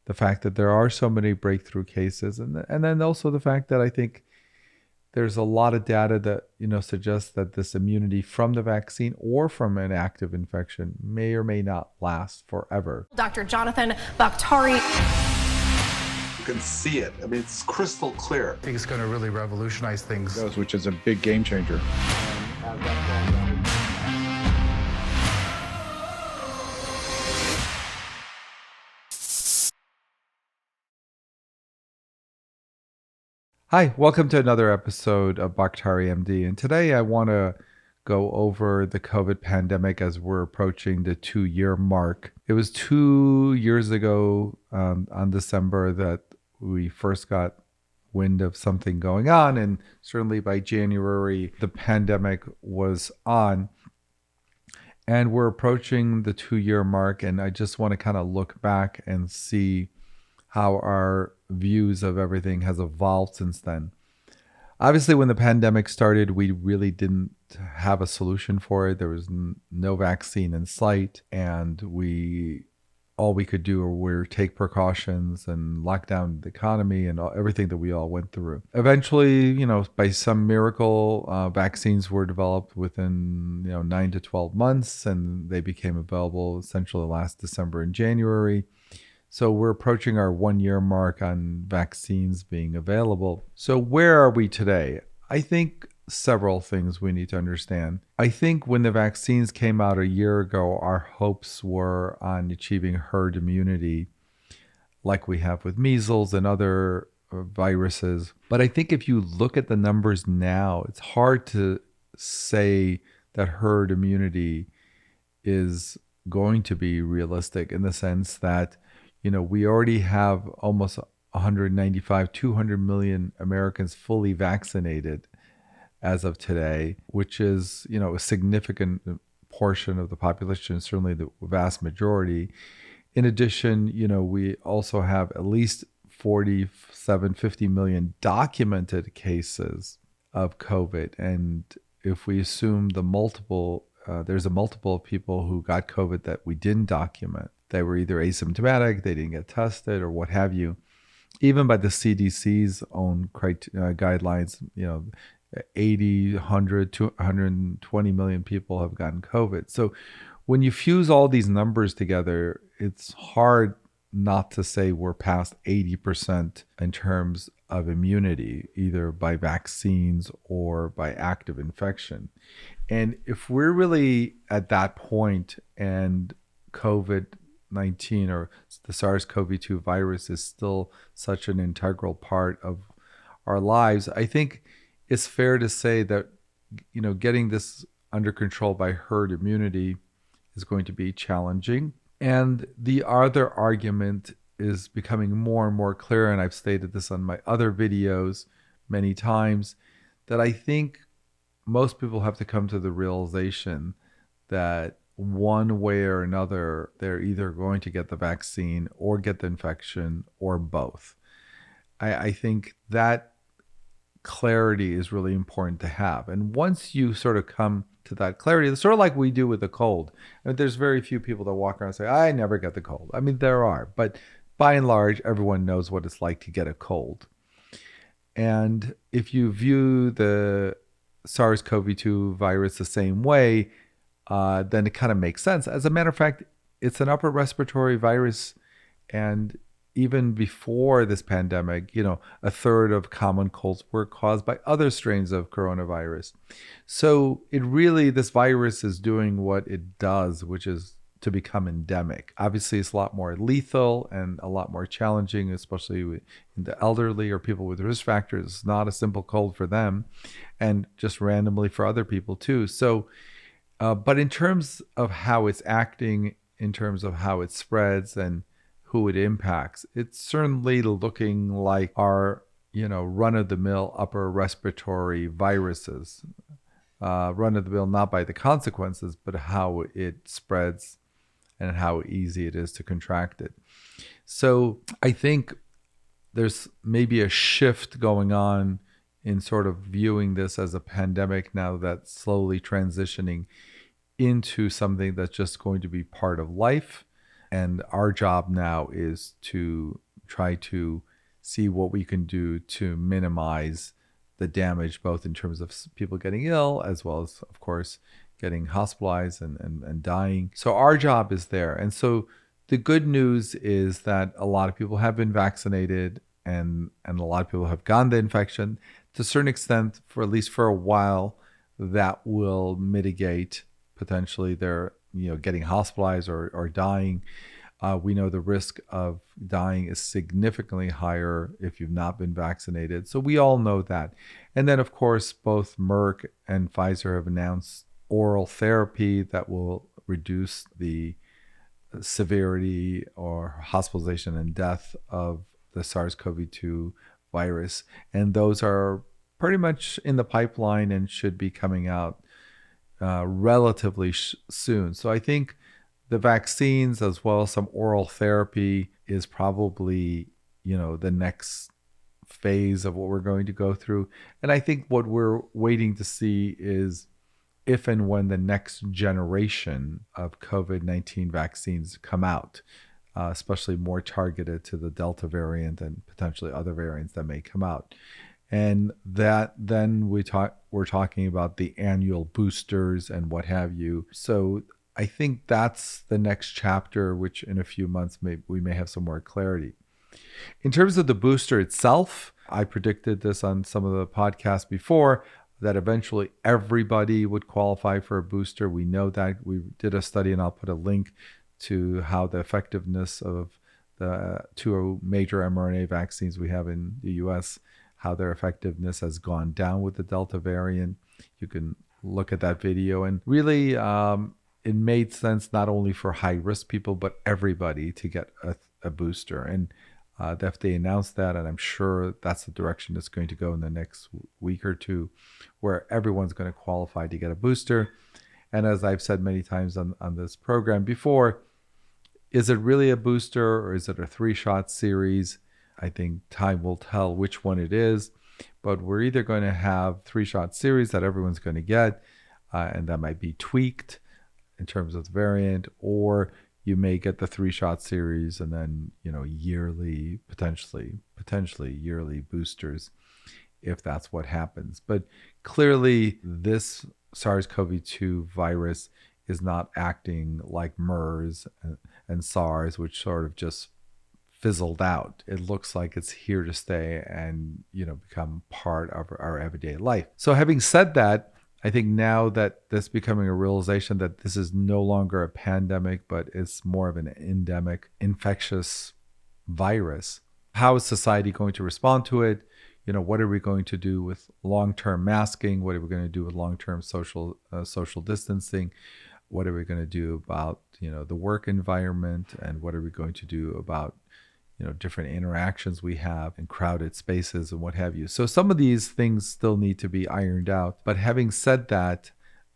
the fact that there are so many breakthrough cases, and then also the fact that I think there's a lot of data that suggests that this immunity from the vaccine or from an active infection may or may not last forever. Dr. Jonathan Bakhtari. You can see it. I mean, it's crystal clear. I think it's going to really revolutionize things. Which is a big game changer. Hi, welcome to another episode of Bakhtari MD. And today I want to go over the COVID pandemic as we're approaching the 2-year mark. It was 2 years ago on December that we first got wind of something going on. And certainly by January, the pandemic was on. And we're approaching the 2-year mark. And I just want to kind of look back and see how our views of everything has evolved since then. Obviously, when the pandemic started, we really didn't have a solution for it. There was no vaccine in sight, and all we could do were take precautions and lock down the economy and everything that we all went through. Eventually, by some miracle, vaccines were developed within 9 to 12 months, and they became available essentially last December and January. So we're approaching our 1-year mark on vaccines being available. So where are we today? I think several things we need to understand. I think when the vaccines came out a year ago, our hopes were on achieving herd immunity like we have with measles and other viruses. But I think if you look at the numbers now, it's hard to say that herd immunity is going to be realistic in the sense that we already have almost 195, 200 million Americans fully vaccinated as of today, which is, a significant portion of the population, certainly the vast majority. In addition, we also have at least 47, 50 million documented cases of COVID. And if we assume there's a multiple of people who got COVID that we didn't document, they were either asymptomatic, they didn't get tested, or what have you. Even by the CDC's own guidelines, 80, 100, 220 million people have gotten COVID. So when you fuse all these numbers together, it's hard not to say we're past 80% in terms of immunity, either by vaccines or by active infection. And if we're really at that point and COVID-19 or the SARS-CoV-2 virus is still such an integral part of our lives, I think it's fair to say that, getting this under control by herd immunity is going to be challenging. And the other argument is becoming more and more clear, and I've stated this on my other videos many times, that I think most people have to come to the realization that one way or another, they're either going to get the vaccine or get the infection or both. I think that clarity is really important to have. And once you sort of come to that clarity, it's sort of like we do with the cold. I mean, there's very few people that walk around and say, I never get the cold. I mean, there are, but by and large, everyone knows what it's like to get a cold. And if you view the SARS-CoV-2 virus the same way, then it kind of makes sense. As a matter of fact, it's an upper respiratory virus. And even before this pandemic, a third of common colds were caused by other strains of coronavirus. So this virus is doing what it does, which is to become endemic. Obviously, it's a lot more lethal and a lot more challenging, especially in the elderly or people with risk factors. It's not a simple cold for them, and just randomly for other people too. So, but in terms of how it's acting, in terms of how it spreads and who it impacts, it's certainly looking like our, run-of-the-mill upper respiratory viruses. Run-of-the-mill not by the consequences, but how it spreads and how easy it is to contract it. So I think there's maybe a shift going on in sort of viewing this as a pandemic now that's slowly transitioning into something that's just going to be part of life. And our job now is to try to see what we can do to minimize the damage, both in terms of people getting ill, as well as, of course, getting hospitalized and dying. So our job is there. And so the good news is that a lot of people have been vaccinated and a lot of people have gotten the infection. To a certain extent, for at least for a while, that will mitigate potentially their, getting hospitalized or dying. We know the risk of dying is significantly higher if you've not been vaccinated. So we all know that. And then, of course, both Merck and Pfizer have announced oral therapy that will reduce the severity or hospitalization and death of the SARS-CoV-2 virus. And those are pretty much in the pipeline and should be coming out relatively soon. So I think the vaccines as well as some oral therapy is probably, the next phase of what we're going to go through. And I think what we're waiting to see is if and when the next generation of COVID-19 vaccines come out, especially more targeted to the Delta variant and potentially other variants that may come out. And that then we're talking about the annual boosters and what have you. So I think that's the next chapter, which in a few months we may have some more clarity. In terms of the booster itself, I predicted this on some of the podcasts before, that eventually everybody would qualify for a booster. We know that. We did a study, and I'll put a link to how the effectiveness of the two major mRNA vaccines we have in the US, how their effectiveness has gone down with the Delta variant. You can look at that video. And really, it made sense not only for high-risk people, but everybody to get a booster. And the FDA announced that, and I'm sure that's the direction it's going to go in the next week or two, where everyone's going to qualify to get a booster. And as I've said many times on this program before, is it really a booster or is it a 3-shot series? I think time will tell which one it is, but we're either going to have 3-shot series that everyone's going to get, and that might be tweaked in terms of the variant, or you may get the 3-shot series and then, yearly, potentially yearly boosters, if that's what happens. But clearly this SARS-CoV-2 virus is not acting like MERS and SARS, which sort of just fizzled out. It looks like it's here to stay and, become part of our everyday life. So having said that, I think now that there's becoming a realization that this is no longer a pandemic, but it's more of an endemic infectious virus. How is society going to respond to it? What are we going to do with long-term masking? What are we going to do with long-term social distancing? What are we going to do about, the work environment? And what are we going to do about, different interactions we have in crowded spaces and what have you. So some of these things still need to be ironed out. But having said that,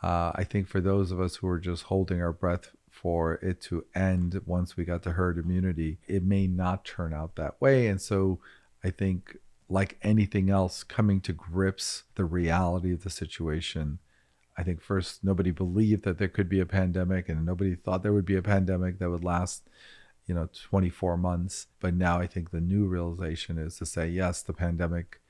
I think for those of us who are just holding our breath for it to end once we got to herd immunity, it may not turn out that way. And so I think, like anything else, coming to grips the reality of the situation. I think first, nobody believed that there could be a pandemic, and nobody thought there would be a pandemic that would last 24 months. But now I think the new realization is to say, yes, the pandemic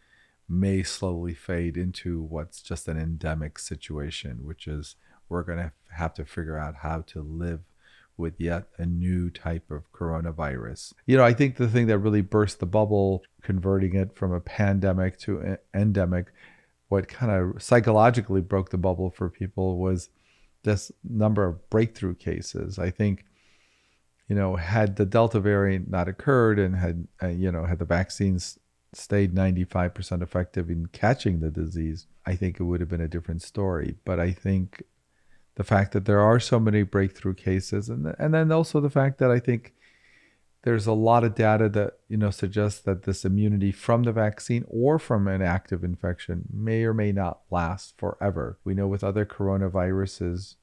may slowly fade into what's just an endemic situation, which is we're going to have to figure out how to live with yet a new type of coronavirus. I think the thing that really burst the bubble, converting it from a pandemic to an endemic, what kind of psychologically broke the bubble for people was this number of breakthrough cases. I think had the Delta variant not occurred and had the vaccines stayed 95% effective in catching the disease, I think it would have been a different story. But I think the fact that there are so many breakthrough cases, and then also the fact that I think there's a lot of data that suggests that this immunity from the vaccine or from an active infection may or may not last forever. We know with other coronaviruses,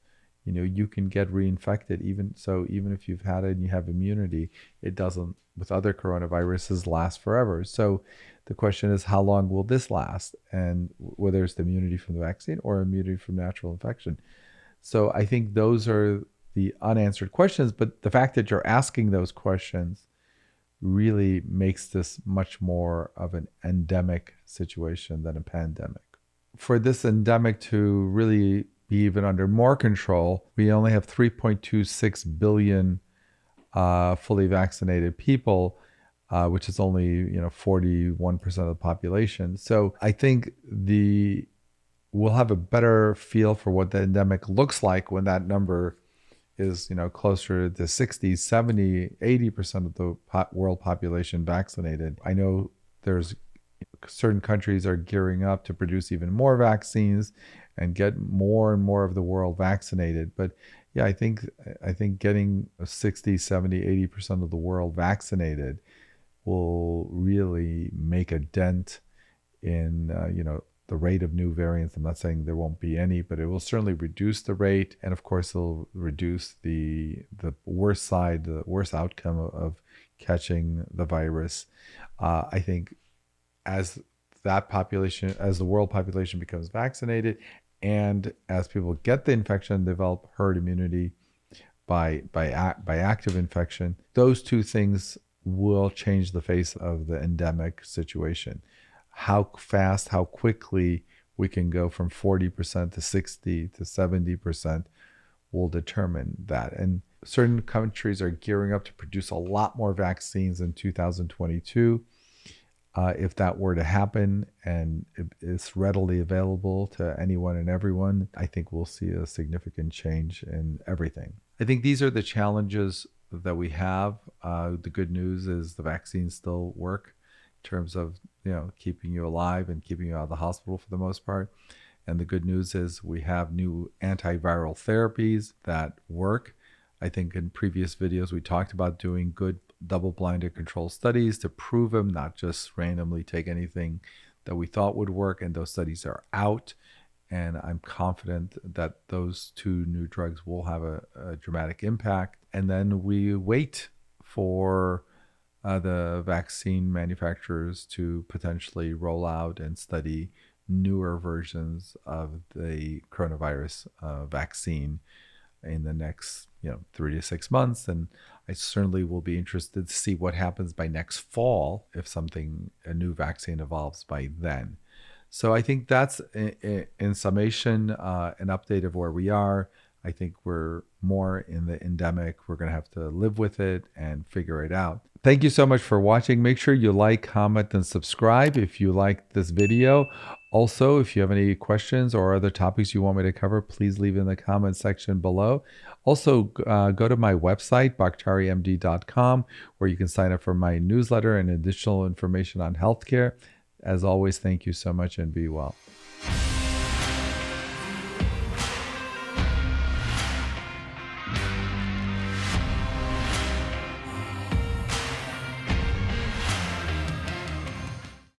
you can get reinfected. Even if you've had it and you have immunity, it doesn't, with other coronaviruses, last forever. So the question is, how long will this last? And whether it's the immunity from the vaccine or immunity from natural infection. So I think those are the unanswered questions, but the fact that you're asking those questions really makes this much more of an endemic situation than a pandemic. For this endemic to really be even under more control, we only have 3.26 billion fully vaccinated people, which is only 41% of the population. So I think we'll have a better feel for what the endemic looks like when that number is closer to 60, 70, 80% of the world population vaccinated. I know there's certain countries are gearing up to produce even more vaccines and get more and more of the world vaccinated. But yeah, I think getting 60, 70, 80% of the world vaccinated will really make a dent in the rate of new variants. I'm not saying there won't be any, but it will certainly reduce the rate, and of course it'll reduce the worst side, the worst outcome of catching the virus. I think as the world population becomes vaccinated, and as people get the infection, develop herd immunity by active infection, those two things will change the face of the endemic situation. How fast, how quickly we can go from 40% to 60 to 70% will determine that. And certain countries are gearing up to produce a lot more vaccines in 2022. If that were to happen and it's readily available to anyone and everyone, I think we'll see a significant change in everything. I think these are the challenges that we have. The good news is the vaccines still work in terms of keeping you alive and keeping you out of the hospital for the most part. And the good news is we have new antiviral therapies that work. I think in previous videos we talked about doing good double-blinded control studies to prove them, not just randomly take anything that we thought would work, and those studies are out. And I'm confident that those two new drugs will have a dramatic impact. And then we wait for the vaccine manufacturers to potentially roll out and study newer versions of the coronavirus vaccine in the next 3 to 6 months. And I certainly will be interested to see what happens by next fall if a new vaccine evolves by then. So I think that's, in summation, an update of where we are. I think we're more in the endemic. We're going to have to live with it and figure it out. Thank you so much for watching. Make sure you like, comment, and subscribe if you liked this video. Also, if you have any questions or other topics you want me to cover, please leave in the comment section below. Also, go to my website, bakhtarimd.com, where you can sign up for my newsletter and additional information on healthcare. As always, thank you so much and be well.